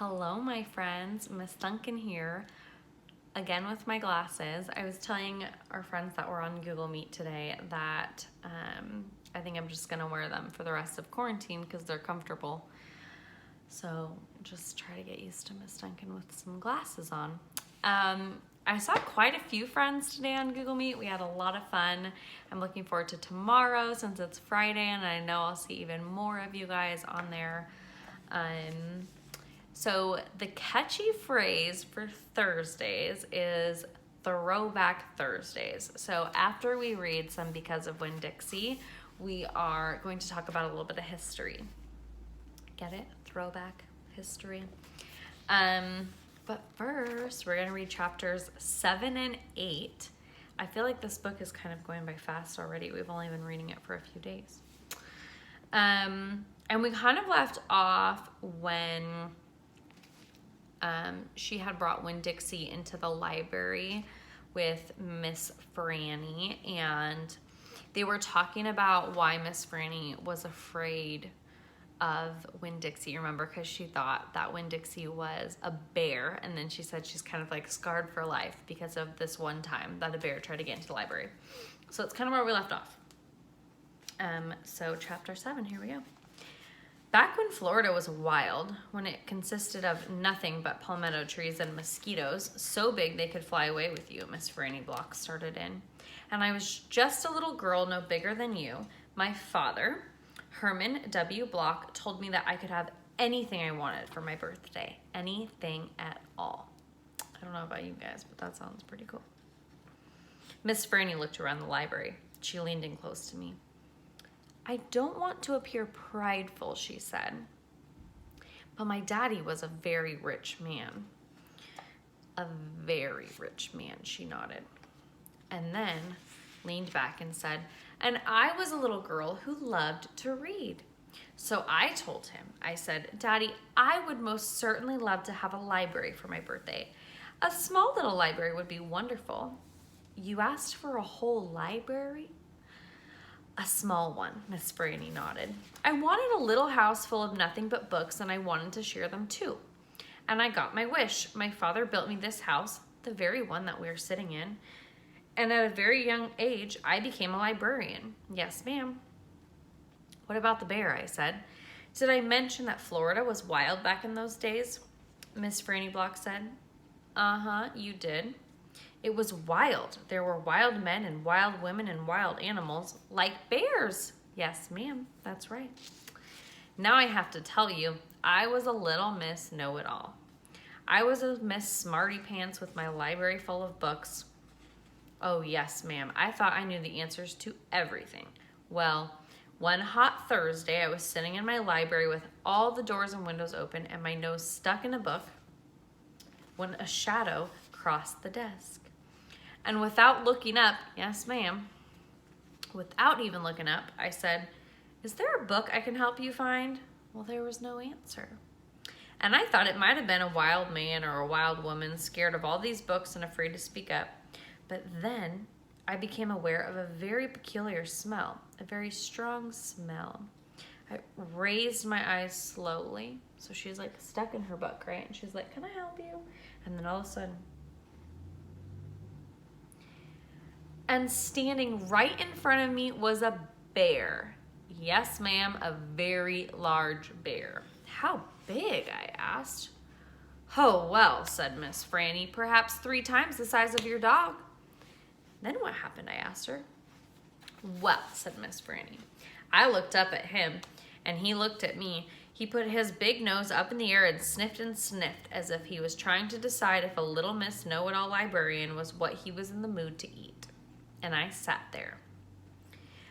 Hello, my friends. Miss Duncan here, again with my glasses. I was telling our friends that were on Google Meet today that I think I'm just gonna wear them for the rest of quarantine because they're comfortable. So just try to get used to Miss Duncan with some glasses on. I saw quite a few friends today on Google Meet. We had a lot of fun. I'm looking forward to tomorrow since it's Friday, and I know I'll see even more of you guys on there. So the catchy phrase for Thursdays is Throwback Thursdays. So after we read some Because of Winn-Dixie, we are going to talk about a little bit of history. Get it? Throwback history. But first, we're going to read chapters 7 and 8. I feel like this book is kind of going by fast already. We've only been reading it for a few days. And we kind of left off when she had brought Winn-Dixie into the library with Miss Franny, and they were talking about why Miss Franny was afraid of Winn-Dixie, remember, because she thought that Winn-Dixie was a bear, and then she said she's kind of like scarred for life because of this one time that a bear tried to get into the library. So it's kind of where we left off. So chapter 7, here we go. Back when Florida was wild, when it consisted of nothing but palmetto trees and mosquitoes, so big they could fly away with you, Miss Franny Block started in. And I was just a little girl no bigger than you. My father, Herman W. Block, told me that I could have anything I wanted for my birthday. Anything at all. I don't know about you guys, but that sounds pretty cool. Miss Franny looked around the library. She leaned in close to me. I don't want to appear prideful, she said, but my daddy was a very rich man. A very rich man, she nodded, and then leaned back and said, and I was a little girl who loved to read. So I told him, I said, Daddy, I would most certainly love to have a library for my birthday. A small little library would be wonderful. You asked for a whole library? A small one, Miss Franny nodded. I wanted a little house full of nothing but books, and I wanted to share them too. And I got my wish. My father built me this house, the very one that we're sitting in. And at a very young age, I became a librarian. Yes, ma'am. What about the bear, I said. Did I mention that Florida was wild back in those days? Miss Franny Block said. Uh-huh, you did. It was wild. There were wild men and wild women and wild animals, like bears. Yes, ma'am, that's right. Now I have to tell you, I was a little Miss Know-It-All. I was a Miss Smarty Pants with my library full of books. Oh, yes, ma'am. I thought I knew the answers to everything. Well, one hot Thursday, I was sitting in my library with all the doors and windows open and my nose stuck in a book when a shadow crossed the desk. And without looking up, yes, ma'am, without even looking up, I said, is there a book I can help you find? Well, there was no answer. And I thought it might have been a wild man or a wild woman scared of all these books and afraid to speak up. But then I became aware of a very peculiar smell, a very strong smell. I raised my eyes slowly. So she's like stuck in her book, right? And she's like, can I help you? And then all of a sudden, and standing right in front of me was a bear. Yes, ma'am, a very large bear. How big? I asked. Oh, well, said Miss Franny, perhaps 3 times the size of your dog. Then what happened? I asked her. Well, said Miss Franny, I looked up at him, and he looked at me. He put his big nose up in the air and sniffed as if he was trying to decide if a little Miss Know-It-All librarian was what he was in the mood to eat. And I sat there.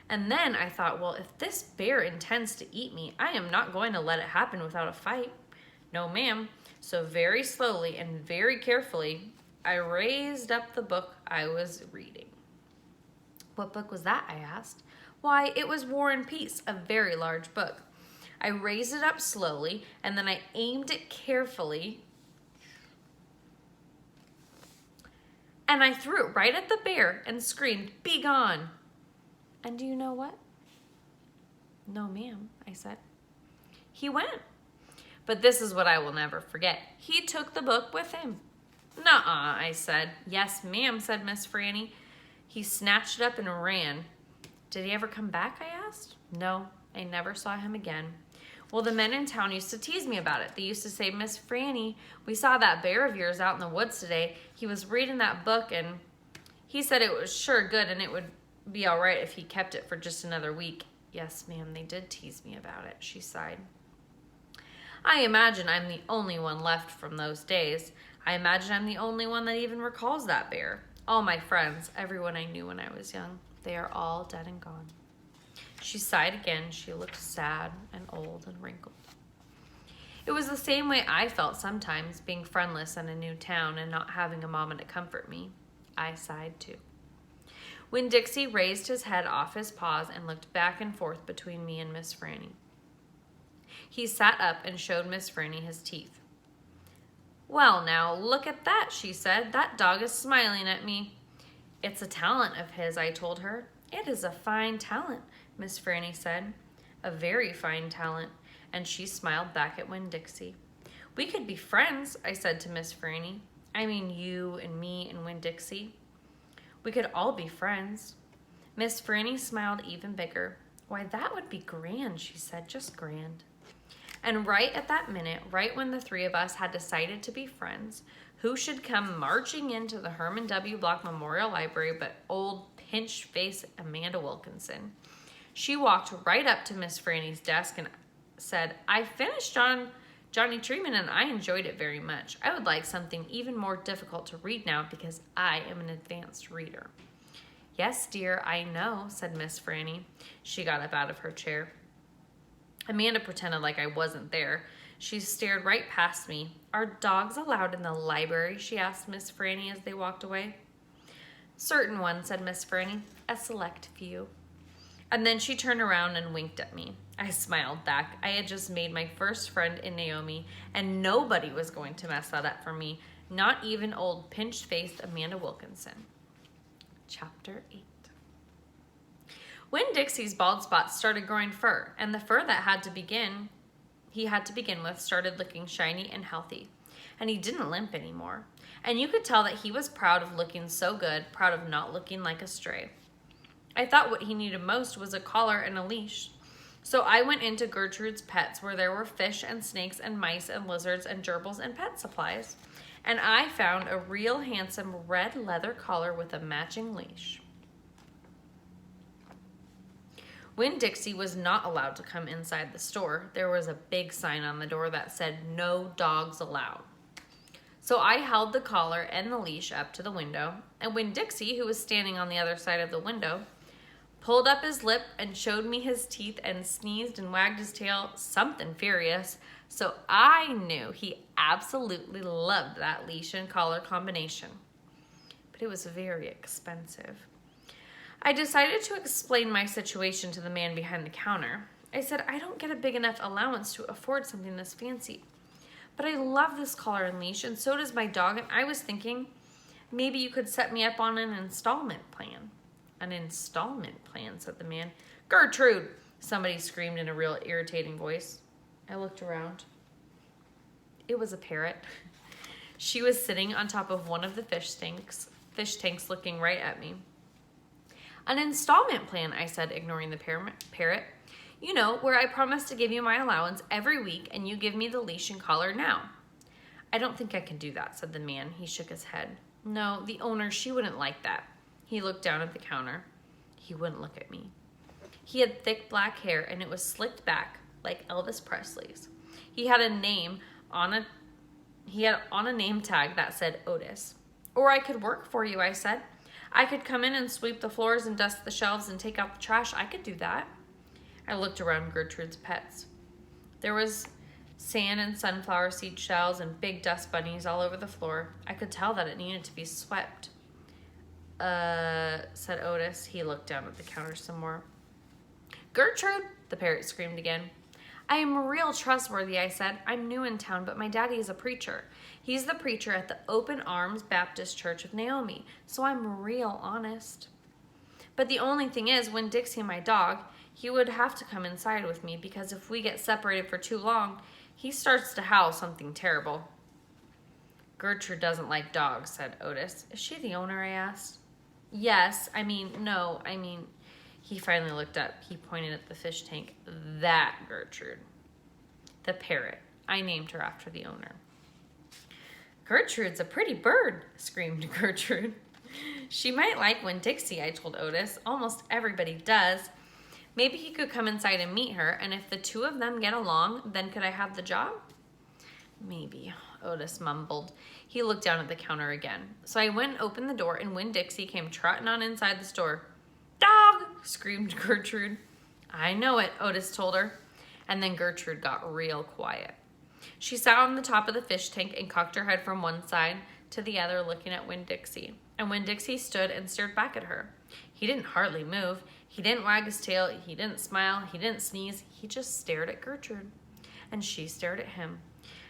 And then I thought, well, if this bear intends to eat me, I am not going to let it happen without a fight. No, ma'am. So very slowly and very carefully, I raised up the book I was reading. What book was that? I asked. Why, it was War and Peace, a very large book. I raised it up slowly, and then I aimed it carefully, and I threw it right at the bear and screamed, "Be gone!" And do you know what? No, ma'am, I said. He went. But this is what I will never forget. He took the book with him. Nuh-uh, I said. Yes, ma'am, said Miss Franny. He snatched it up and ran. Did he ever come back, I asked. No, I never saw him again. Well, the men in town used to tease me about it. They used to say, Miss Franny, we saw that bear of yours out in the woods today. He was reading that book, and he said it was sure good, and it would be all right if he kept it for just another week. Yes, ma'am, they did tease me about it, she sighed. I imagine I'm the only one left from those days. I imagine I'm the only one that even recalls that bear. All my friends, everyone I knew when I was young, they are all dead and gone. She sighed again. She looked sad and old and wrinkled. It was the same way I felt sometimes, being friendless in a new town and not having a mama to comfort me. I sighed too. When Dixie raised his head off his paws and looked back and forth between me and Miss Franny, he sat up and showed Miss Franny his teeth. Well, now, look at that, she said. That dog is smiling at me. It's a talent of his, I told her. It is a fine talent, Miss Franny said. A very fine talent, and she smiled back at Winn-Dixie. We could be friends, I said to Miss Franny. I mean you and me and Winn-Dixie. We could all be friends. Miss Franny smiled even bigger. Why, that would be grand, she said, just grand. And right at that minute, right when the three of us had decided to be friends, who should come marching into the Herman W. Block Memorial Library but old pinch-faced Amanda Wilkinson. She walked right up to Miss Franny's desk and said, I finished Johnny Treatment and I enjoyed it very much. I would like something even more difficult to read now because I am an advanced reader. Yes, dear, I know, said Miss Franny. She got up out of her chair. Amanda pretended like I wasn't there. She stared right past me. Are dogs allowed in the library? She asked Miss Franny as they walked away. Certain ones, said Miss Franny. A select few. And then she turned around and winked at me. I smiled back. I had just made my first friend in Naomi, and nobody was going to mess that up for me, not even old pinch-faced Amanda Wilkinson. Chapter 8. Winn-Dixie's bald spots started growing fur, and the fur that he had to begin with started looking shiny and healthy, and he didn't limp anymore. And you could tell that he was proud of looking so good, proud of not looking like a stray. I thought what he needed most was a collar and a leash. So I went into Gertrude's Pets, where there were fish and snakes and mice and lizards and gerbils and pet supplies, and I found a real handsome red leather collar with a matching leash. Winn-Dixie was not allowed to come inside the store. There was a big sign on the door that said, no dogs allowed. So I held the collar and the leash up to the window, and Winn-Dixie, who was standing on the other side of the window, pulled up his lip and showed me his teeth and sneezed and wagged his tail, something furious. So I knew he absolutely loved that leash and collar combination. But it was very expensive. I decided to explain my situation to the man behind the counter. I said, I don't get a big enough allowance to afford something this fancy. But I love this collar and leash, and so does my dog, and I was thinking maybe you could set me up on an installment plan. An installment plan, said the man. Gertrude, somebody screamed in a real irritating voice. I looked around. It was a parrot. She was sitting on top of one of the fish tanks looking right at me. An installment plan, I said, ignoring the parrot. You know, where I promise to give you my allowance every week and you give me the leash and collar now. I don't think I can do that, said the man. He shook his head. No, the owner, she wouldn't like that. He looked down at the counter. He wouldn't look at me. He had thick black hair and it was slicked back like Elvis Presley's. He had a name on a name tag that said Otis. Or I could work for you, I said. I could come in and sweep the floors and dust the shelves and take out the trash. I could do that. I looked around Gertrude's Pets. There was sand and sunflower seed shells and big dust bunnies all over the floor. I could tell that it needed to be swept. Said Otis. He looked down at the counter some more. Gertrude, the parrot screamed again. I am real trustworthy, I said. I'm new in town, but my daddy is a preacher. He's the preacher at the Open Arms Baptist Church of Naomi, so I'm real honest. But the only thing is, when Dixie, my dog, he would have to come inside with me because if we get separated for too long, He starts to howl something terrible. Gertrude doesn't like dogs, said Otis. Is she the owner, I asked. Yes, no. He finally looked up. He pointed at the fish tank. That Gertrude. The parrot. I named her after the owner. Gertrude's a pretty bird, screamed Gertrude. She might like Winn-Dixie, I told Otis. Almost everybody does. Maybe he could come inside and meet her, and if the two of them get along, then could I have the job? Maybe, Otis mumbled. He looked down at the counter again. So I went and opened the door, and Winn-Dixie came trotting on inside the store. Dog! Screamed Gertrude. I know it, Otis told her. And then Gertrude got real quiet. She sat on the top of the fish tank and cocked her head from one side to the other, looking at Winn-Dixie. And Winn-Dixie stood and stared back at her. He didn't hardly move. He didn't wag his tail. He didn't smile. He didn't sneeze. He just stared at Gertrude. And she stared at him.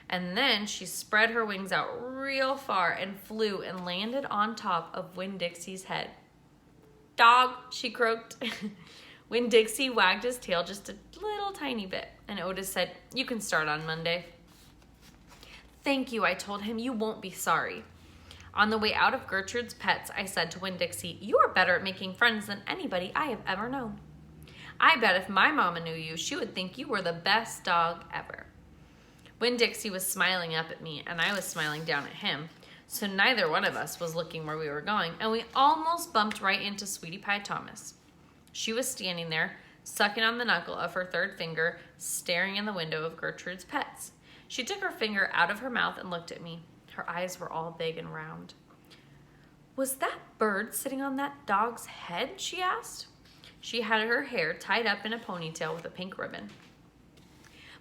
And then she spread her wings out real far and flew and landed on top of Winn-Dixie's head. Dog, she croaked. Winn-Dixie wagged his tail just a little tiny bit. And Otis said, you can start on Monday. Thank you, I told him. You won't be sorry. On the way out of Gertrude's Pets, I said to Winn-Dixie, you are better at making friends than anybody I have ever known. I bet if my mama knew you, she would think you were the best dog ever. Winn-Dixie was smiling up at me, and I was smiling down at him, so neither one of us was looking where we were going, and we almost bumped right into Sweetie Pie Thomas. She was standing there, sucking on the knuckle of her third finger, staring in the window of Gertrude's Pets. She took her finger out of her mouth and looked at me. Her eyes were all big and round. Was that bird sitting on that dog's head? She asked. She had her hair tied up in a ponytail with a pink ribbon.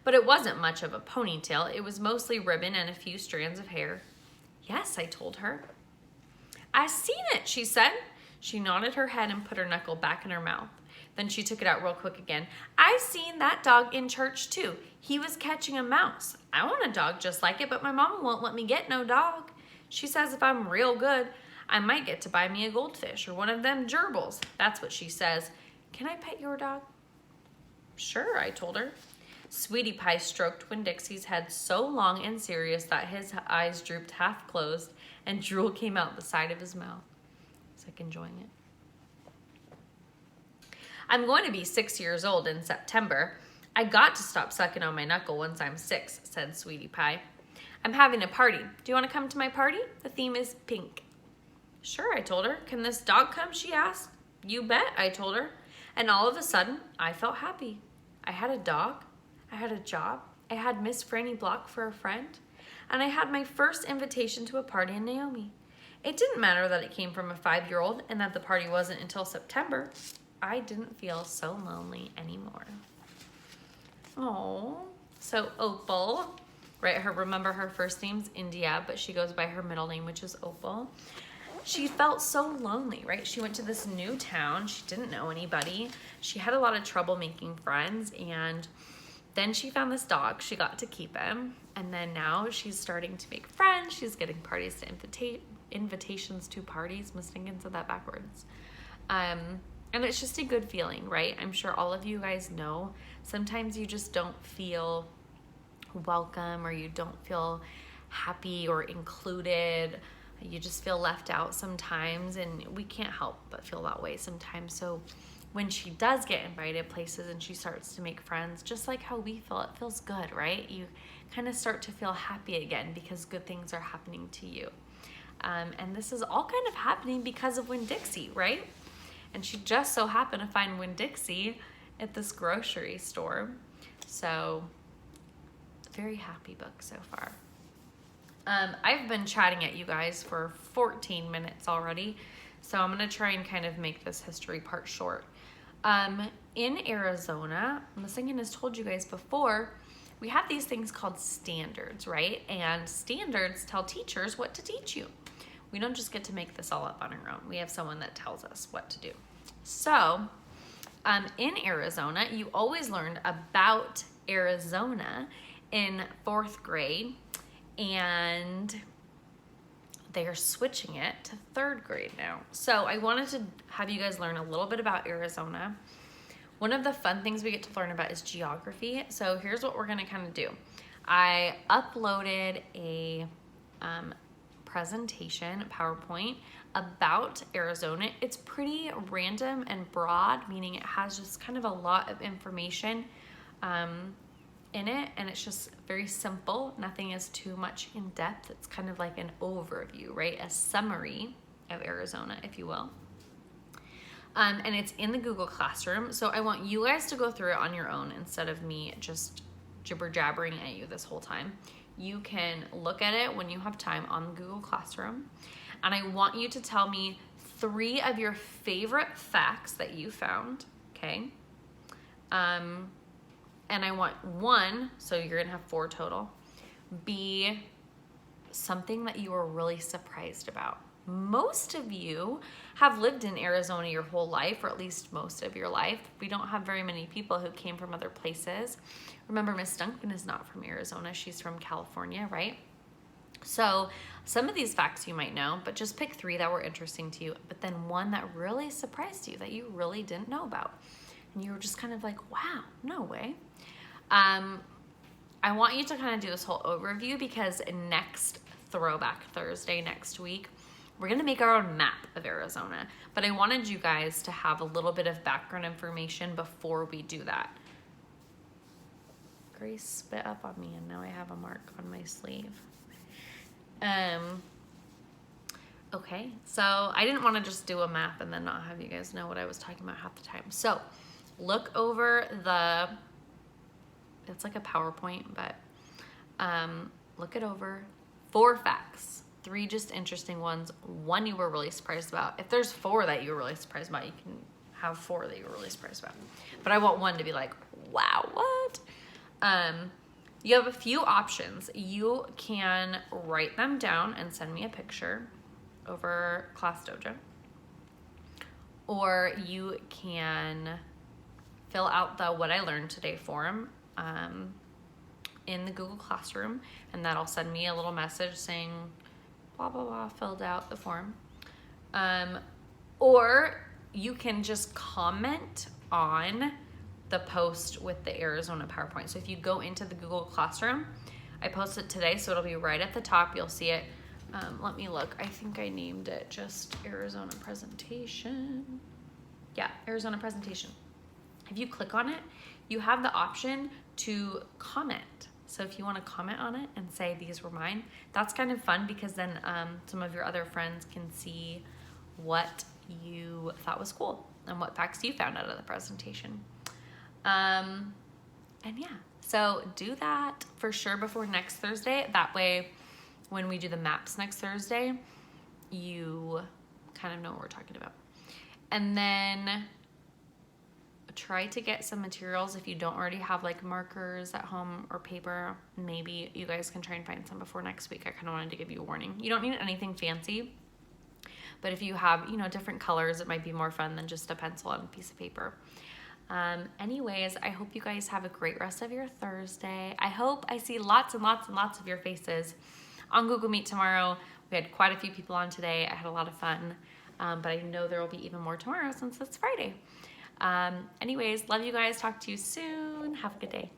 But it wasn't much of a ponytail. It was mostly ribbon and a few strands of hair. Yes, I told her. I seen it, she said. She nodded her head and put her knuckle back in her mouth. Then she took it out real quick again. I seen that dog in church too. He was catching a mouse. I want a dog just like it, but my mama won't let me get no dog. She says if I'm real good, I might get to buy me a goldfish or one of them gerbils. That's what she says. Can I pet your dog? Sure, I told her. Sweetie Pie stroked Winn-Dixie's head so long and serious that his eyes drooped half closed and drool came out the side of his mouth. He's like enjoying it. I'm going to be 6 years old in September. I got to stop sucking on my knuckle once I'm 6, said Sweetie Pie. I'm having a party. Do you want to come to my party? The theme is pink. Sure, I told her. Can this dog come? She asked. You bet, I told her. And all of a sudden, I felt happy. I had a dog. I had a job. I had Miss Franny Block for a friend. And I had my first invitation to a party in Naomi. It didn't matter that it came from a 5-year-old and that the party wasn't until September. I didn't feel so lonely anymore. Oh, so Opal, right? Remember her first name's India, but she goes by her middle name, which is Opal. She felt so lonely, right? She went to this new town. She didn't know anybody. She had a lot of trouble making friends, and then she found this dog. She got to keep him, and then now she's starting to make friends. She's getting parties to invitations to parties. Mistaken said that backwards. And it's just a good feeling, right? I'm sure all of you guys know sometimes you just don't feel welcome or you don't feel happy or included. You just feel left out sometimes, and we can't help but feel that way sometimes. So when she does get invited places and she starts to make friends, just like how we feel, it feels good, right? You kind of start to feel happy again because good things are happening to you. And this is all kind of happening because of Winn-Dixie, right? And she just so happened to find Winn-Dixie at this grocery store. So, very happy book so far. I've been chatting at you guys for 14 minutes already, so I'm going to try and kind of make this history part short. In Arizona, Mistaken has told you guys before, we have these things called standards, right? And standards tell teachers what to teach you. We don't just get to make this all up on our own. We have someone that tells us what to do. So, in Arizona, you always learned about Arizona in 4th grade, and they are switching it to 3rd grade now. So I wanted to have you guys learn a little bit about Arizona. One of the fun things we get to learn about is geography. So here's what we're gonna kind of do. I uploaded a presentation, PowerPoint, about Arizona. It's pretty random and broad, meaning it has just kind of a lot of information in it, and it's just very simple. Nothing is too much in depth. It's kind of like an overview, right? A summary of Arizona, if you will. And it's in the Google Classroom. So I want you guys to go through it on your own instead of me just jibber jabbering at you this whole time. You can look at it when you have time on Google Classroom. And I want you to tell me 3 of your favorite facts that you found, okay? And I want 1, so you're gonna have 4 total, be something that you were really surprised about. Most of you have lived in Arizona your whole life, or at least most of your life. We don't have very many people who came from other places. Remember, Miss Duncan is not from Arizona. She's from California, right? So some of these facts you might know, but just pick 3 that were interesting to you, but then 1 that really surprised you that you really didn't know about. And you were just kind of like, wow, no way. I want you to kind of do this whole overview because next Throwback Thursday next week, we're gonna make our own map of Arizona. But I wanted you guys to have a little bit of background information before we do that. Grace spit up on me and now I have a mark on my sleeve. Okay, so I didn't want to just do a map and then not have you guys know what I was talking about half the time. So look over it's like a PowerPoint, but look it over. 4 facts, 3 just interesting ones, 1 you were really surprised about. If there's 4 that you were really surprised about, you can have 4 that you were really surprised about. But I want 1 to be like, wow, what? You have a few options. You can write them down and send me a picture over Class Dojo. Or you can fill out the What I Learned Today form in the Google Classroom, and that'll send me a little message saying, blah, blah, blah, filled out the form. Or you can just comment on the post with the Arizona PowerPoint. So if you go into the Google Classroom, I posted today, so it'll be right at the top. You'll see it. Let me look. I think I named it just Arizona Presentation. Yeah, Arizona Presentation. If you click on it, you have the option to comment. So if you want to comment on it and say, these were mine, that's kind of fun because then some of your other friends can see what you thought was cool and what facts you found out of the presentation. And yeah, so do that for sure before next Thursday. That way, when we do the maps next Thursday, you kind of know what we're talking about. And then try to get some materials if you don't already have like markers at home or paper. Maybe you guys can try and find some before next week. I kind of wanted to give you a warning. You don't need anything fancy, but if you have, different colors, it might be more fun than just a pencil and a piece of paper. Anyways, I hope you guys have a great rest of your Thursday. I hope I see lots and lots and lots of your faces on Google Meet tomorrow. We had quite a few people on today. I had a lot of fun, but I know there will be even more tomorrow since it's Friday. Anyways, love you guys. Talk to you soon. Have a good day.